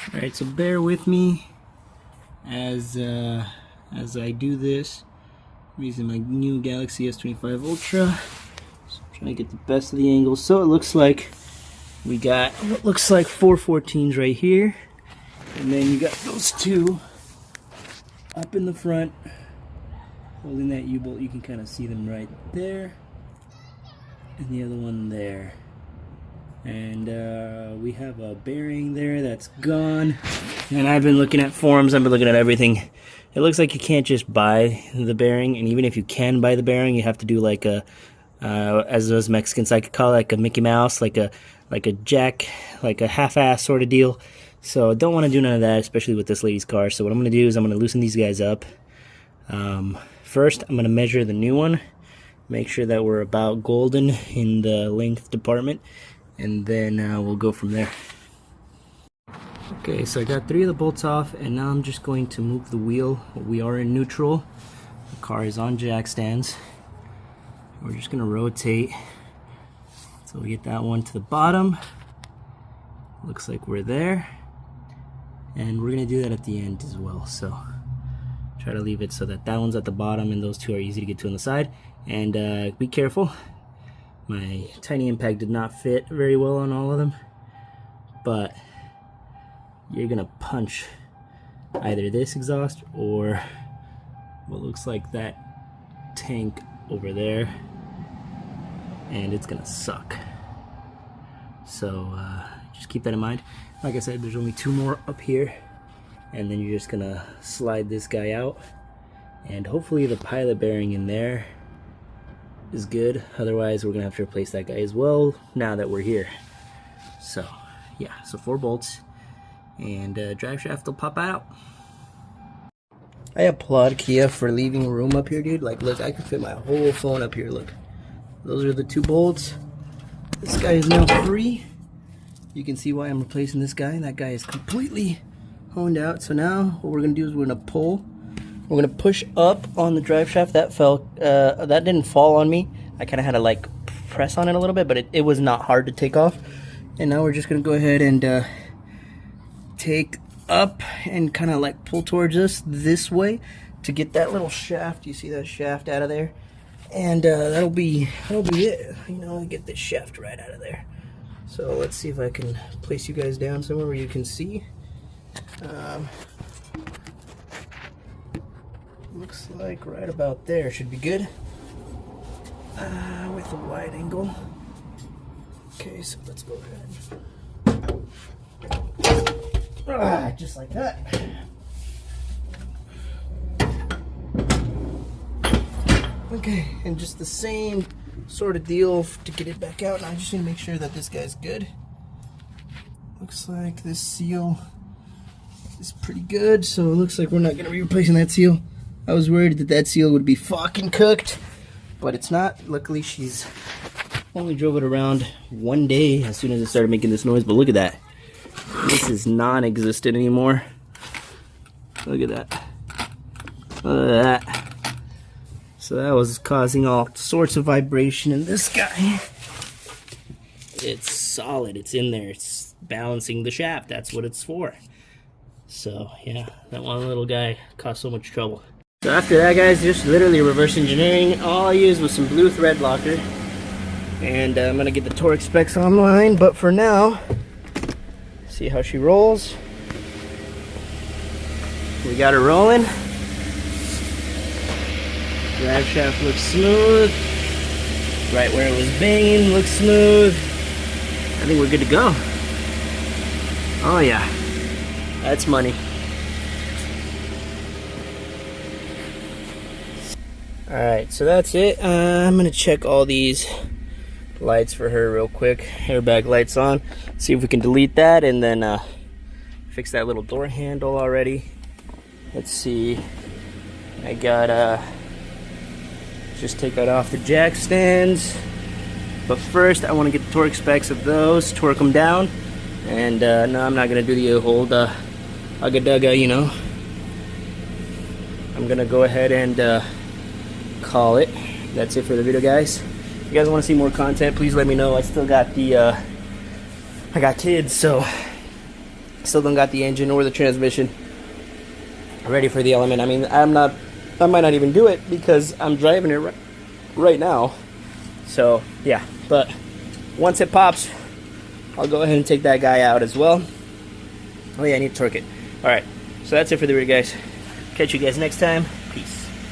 Alright, so bear with me as I do this. I'm using my new Galaxy S25 Ultra. So I'm trying to get the best of the angles. So it looks like we got what looks like 414s right here. And then you got those two up in the front holding that U-bolt. You can kind of see them right there. And the other one there. And we have a bearing there that's gone. And I've been looking at forums, I've been looking at everything. It looks like you can't just buy the bearing, and even if you can buy the bearing, you have to do like a, as those Mexicans like to call it, like a Mickey Mouse, like a jack, like a half-ass sort of deal. So I don't want to do none of that, especially with this lady's car. So what I'm going to do is I'm going to loosen these guys up. First, I'm going to measure the new one, make sure that we're about golden in the length department, and then we'll go from there. Okay, so I got 3 of the bolts off, and now I'm just going to move the wheel. We are in neutral. The car is on jack stands. We're just going to rotate so we get that one to the bottom. Looks like we're there. And we're going to do that at the end as well. So try to leave it so that that one's at the bottom and those two are easy to get to on the side. And be careful. My tiny impact did not fit very well on all of them. But you're going to punch either this exhaust or what looks like that tank over there, and it's gonna suck. So just keep that in mind. Like I said, there's only 2 more up here, and then you're just gonna slide this guy out, and hopefully the pilot bearing in there is good. Otherwise we're gonna have to replace that guy as well now that we're here. So yeah, so 4 bolts, and Driveshaft will pop out. I applaud Kia for leaving room up here, dude. Like, look, I can fit my whole phone up here. Look, those are the 2 bolts. This guy is now free. You can see why I'm replacing this guy. That guy is completely honed out. So now what we're gonna do is we're gonna pull. We're gonna push up on the drive shaft. That fell. That didn't fall on me. I kind of had to like press on it a little bit, but it was not hard to take off. And now we're just gonna go ahead and take up and kind of like pull towards us this way to get that little shaft. You see that shaft out of there, and that'll be it. You know, get this shaft right out of there. So let's see if I can place you guys down somewhere where you can see. Looks like right about there should be good with a wide angle. Okay, so let's go ahead. Just like that. Okay, and just the same sort of deal to get it back out. And I just need to make sure that this guy's good. Looks like this seal is pretty good, so it looks like we're not going to be replacing that seal. I was worried that that seal would be fucking cooked, but it's not. Luckily, she's only drove it around 1 day as soon as it started making this noise, but look at that. This is non-existent anymore. Look at that. Look at that. So that was causing all sorts of vibration in this guy. It's solid. It's in there. It's balancing the shaft. That's what it's for. So yeah, that one little guy caused so much trouble. So after that, guys, just literally reverse engineering. All I used was some blue thread locker. And I'm going to get the torque specs online. But for now, see how she rolls. We got her rolling. Drive shaft looks smooth. Right where it was banging looks smooth. I think we're good to go. Oh yeah, that's money. Alright, so that's it. I'm gonna check all these lights for her real quick. Airbag lights on. See if we can delete that, and then fix that little door handle already. Let's see. I got just take that off the jack stands. But first, I want to get the torque specs of those, torque them down. And no, I'm not gonna do the whole ugga-dugga, you know. I'm gonna go ahead and call it. That's it for the video, guys. If you guys want to see more content, please let me know. I still got the I got kids, so Still don't got the engine or the transmission ready for the Element. I mean, I might not even do it because I'm driving it right now. So yeah, but once it pops, I'll go ahead and take that guy out as well. Oh yeah, I need to torque it. All right, so that's it for the rear, guys. Catch you guys next time. Peace.